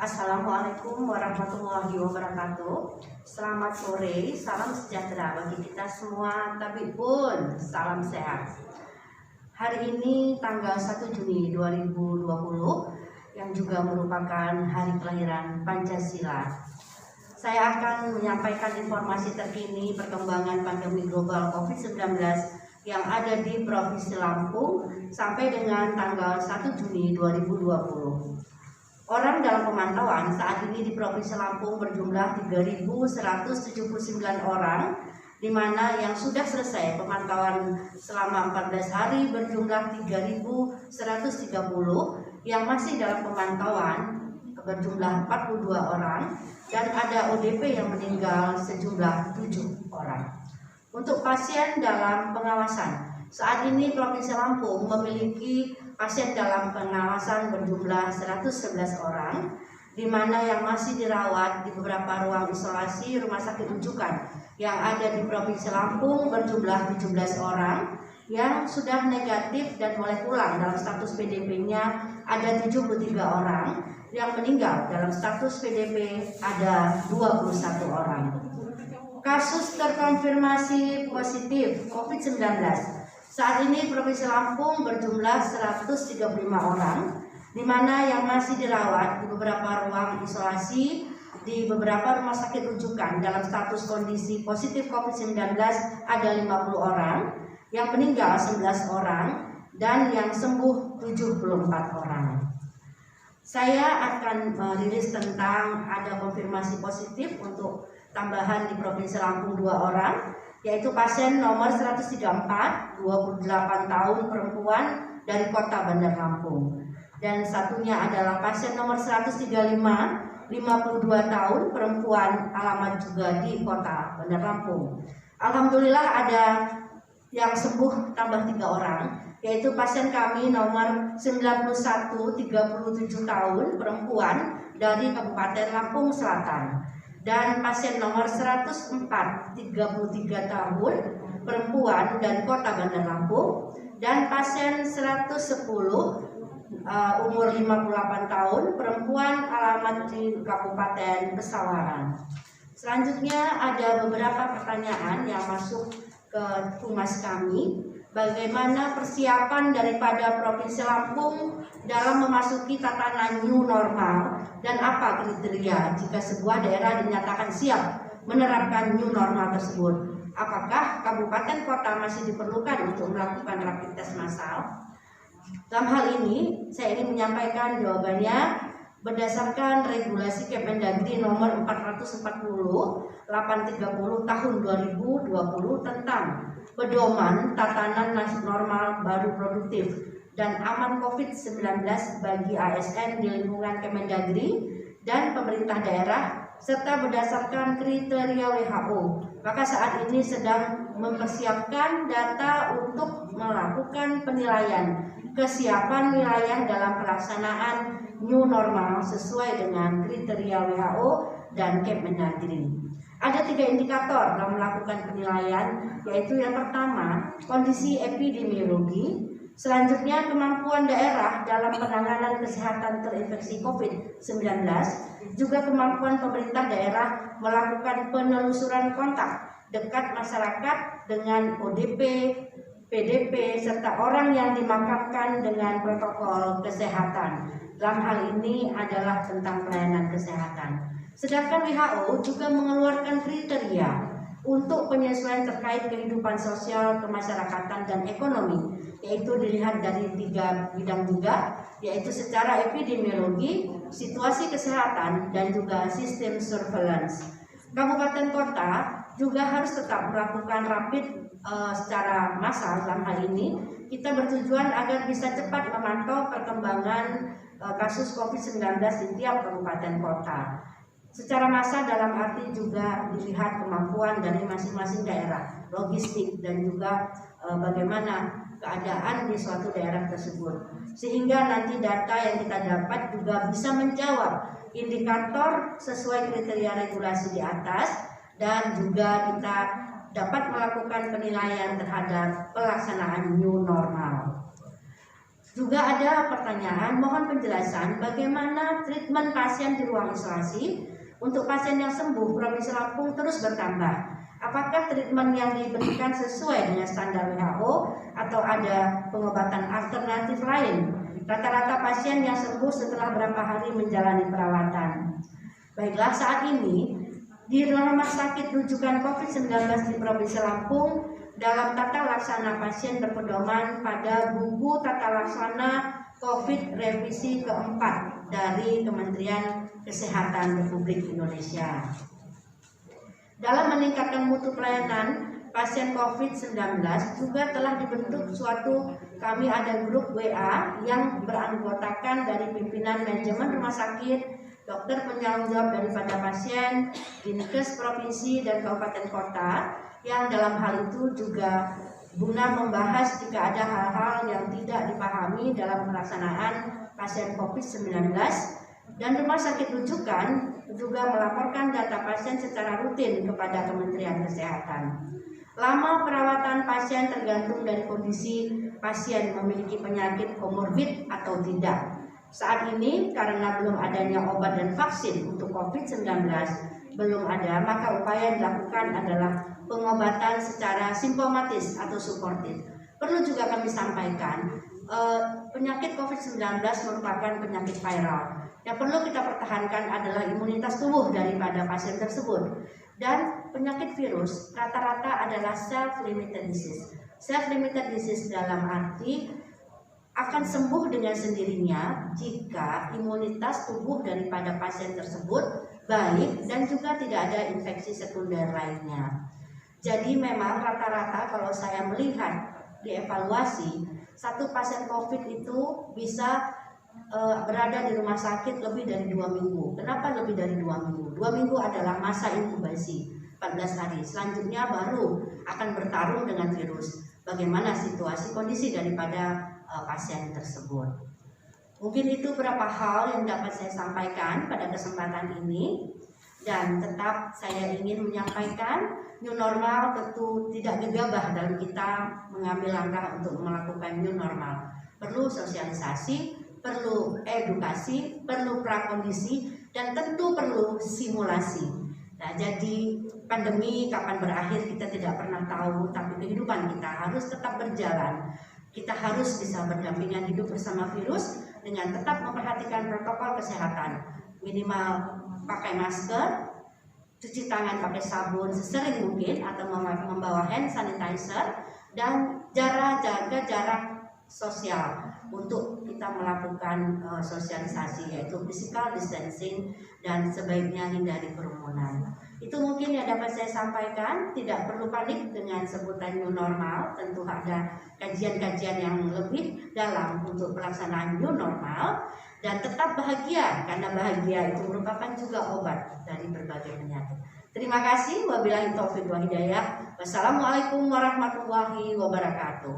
Assalamualaikum warahmatullahi wabarakatuh. Selamat sore, salam sejahtera bagi kita semua. Tapi pun salam sehat. Hari ini tanggal 1 Juni 2020 yang juga merupakan hari kelahiran Pancasila. Saya akan menyampaikan informasi terkini perkembangan pandemi global COVID-19 yang ada di Provinsi Lampung sampai dengan tanggal 1 Juni 2020. Orang dalam pemantauan saat ini di Provinsi Lampung berjumlah 3.179 orang, di mana yang sudah selesai pemantauan selama 14 hari berjumlah 3.130, yang masih dalam pemantauan berjumlah 42 orang, dan ada ODP yang meninggal sejumlah 7 orang. Untuk pasien dalam pengawasan, saat ini Provinsi Lampung memiliki pasien dalam pengawasan berjumlah 111 orang, di mana yang masih dirawat di beberapa ruang isolasi rumah sakit rujukan yang ada di Provinsi Lampung berjumlah 17 orang, yang sudah negatif dan mulai pulang dalam status PDP-nya ada 73 orang, yang meninggal dalam status PDP ada 21 orang. Kasus terkonfirmasi positif COVID-19 saat ini Provinsi Lampung berjumlah 135 orang, di mana yang masih dirawat di beberapa ruang isolasi di beberapa rumah sakit rujukan dalam status kondisi positif COVID-19 ada 50 orang, yang meninggal 11 orang, dan yang sembuh 74 orang. Saya akan merilis tentang ada konfirmasi positif untuk tambahan di Provinsi Lampung 2 orang, yaitu pasien nomor 134, 28 tahun perempuan dari kota Bandar Lampung. Dan satunya adalah pasien nomor 135, 52 tahun perempuan, alamat juga di kota Bandar Lampung. Alhamdulillah ada yang sembuh tambah 3 orang, yaitu pasien kami nomor 91, 37 tahun perempuan dari Kabupaten Lampung Selatan. Dan pasien nomor 104, 33 tahun perempuan dari kota Bandar Lampung, dan pasien 110 umur 58 tahun perempuan, alamat di Kabupaten Pesawaran. Selanjutnya ada beberapa pertanyaan yang masuk ke humas kami. Bagaimana persiapan daripada Provinsi Lampung dalam memasuki tatanan new normal, dan apa kriteria jika sebuah daerah dinyatakan siap menerapkan new normal tersebut? Apakah kabupaten kota masih diperlukan untuk melakukan rapid test massal? Dalam hal ini saya ingin menyampaikan jawabannya berdasarkan regulasi Kemendagri nomor 440 830 tahun 2020 tentang pedoman tatanan normal baru produktif dan aman COVID-19 bagi ASN di lingkungan Kemendagri dan pemerintah daerah, serta berdasarkan kriteria WHO. Maka saat ini sedang mempersiapkan data untuk melakukan penilaian kesiapan wilayah dalam pelaksanaan new normal sesuai dengan kriteria WHO dan Kemendagri. Ada 3 indikator dalam melakukan penilaian, yaitu yang pertama kondisi epidemiologi, selanjutnya kemampuan daerah dalam penanganan kesehatan terinfeksi COVID-19, juga kemampuan pemerintah daerah melakukan penelusuran kontak dekat masyarakat dengan ODP, PDP, serta orang yang dimakamkan dengan protokol kesehatan. Dalam hal ini adalah tentang pelayanan kesehatan. Sedangkan WHO juga mengeluarkan kriteria untuk penyesuaian terkait kehidupan sosial, kemasyarakatan, dan ekonomi, yaitu dilihat dari 3 bidang juga, yaitu secara epidemiologi, situasi kesehatan, dan juga sistem surveillance. Kabupaten kota juga harus tetap melakukan rapid secara massal. Dalam hal ini kita bertujuan agar bisa cepat memantau perkembangan kasus COVID-19 di tiap kabupaten kota. Secara massal dalam arti juga dilihat kemampuan dari masing-masing daerah, logistik, dan juga bagaimana keadaan di suatu daerah tersebut, sehingga nanti data yang kita dapat juga bisa menjawab indikator sesuai kriteria regulasi di atas, dan juga kita dapat melakukan penilaian terhadap pelaksanaan new normal. Juga ada pertanyaan, mohon penjelasan bagaimana treatment pasien di ruang isolasi untuk pasien yang sembuh Provinsi Lampung terus bertambah. Apakah treatment yang diberikan sesuai dengan standar WHO atau ada pengobatan alternatif lain? Rata-rata pasien yang sembuh setelah berapa hari menjalani perawatan. Baiklah, saat ini di rumah sakit rujukan COVID-19 di Provinsi Lampung dalam tata laksana pasien berpedoman pada buku tata laksana COVID revisi keempat dari Kementerian Kesehatan Republik Indonesia. Dalam meningkatkan mutu pelayanan pasien COVID-19 juga telah dibentuk kami ada grup WA yang beranggotakan dari pimpinan manajemen rumah sakit, dokter penanggung jawab daripada pasien, dinkes provinsi dan kabupaten kota, yang dalam hal itu juga guna membahas jika ada hal-hal yang tidak dipahami dalam pelaksanaan pasien COVID-19, dan rumah sakit rujukan juga melaporkan data pasien secara rutin kepada Kementerian Kesehatan. Lama perawatan pasien tergantung dari kondisi pasien memiliki penyakit komorbid atau tidak. Saat ini karena belum adanya obat dan vaksin untuk COVID-19 belum ada, maka upaya yang dilakukan adalah pengobatan secara simptomatis atau suportif. Perlu juga kami sampaikan, penyakit COVID-19 merupakan penyakit viral. Yang perlu kita pertahankan adalah imunitas tubuh daripada pasien tersebut. Dan penyakit virus rata-rata adalah self-limited disease. Self-limited disease dalam arti akan sembuh dengan sendirinya jika imunitas tubuh daripada pasien tersebut baik dan juga tidak ada infeksi sekunder lainnya. Jadi memang rata-rata kalau saya melihat dievaluasi, satu pasien COVID itu bisa berada di rumah sakit lebih dari 2 minggu. Kenapa lebih dari 2 minggu? 2 minggu adalah masa inkubasi, 14 hari. Selanjutnya baru akan bertarung dengan virus. Bagaimana situasi kondisi daripada pasien tersebut. Mungkin itu beberapa hal yang dapat saya sampaikan pada kesempatan ini, dan tetap saya ingin menyampaikan new normal tentu tidak gegabah dalam kita mengambil langkah untuk melakukan new normal. Perlu sosialisasi, perlu edukasi, perlu prakondisi, dan tentu perlu simulasi. Nah, jadi pandemi kapan berakhir kita tidak pernah tahu, tapi kehidupan kita harus tetap berjalan. Kita harus bisa berdampingan hidup bersama virus dengan tetap memperhatikan protokol kesehatan. Minimal pakai masker, cuci tangan pakai sabun sesering mungkin atau membawa hand sanitizer, dan jaga jarak sosial untuk kita melakukan sosialisasi, yaitu physical distancing, dan sebaiknya hindari kerumunan. Itu mungkin yang dapat saya sampaikan. Tidak perlu panik dengan sebutan new normal. Tentu ada kajian-kajian yang lebih dalam untuk pelaksanaan new normal, dan tetap bahagia karena bahagia itu merupakan juga obat dari berbagai penyakit. Terima kasih. Wabillahi taufiq wa hidayah. Wassalamualaikum warahmatullahi wabarakatuh.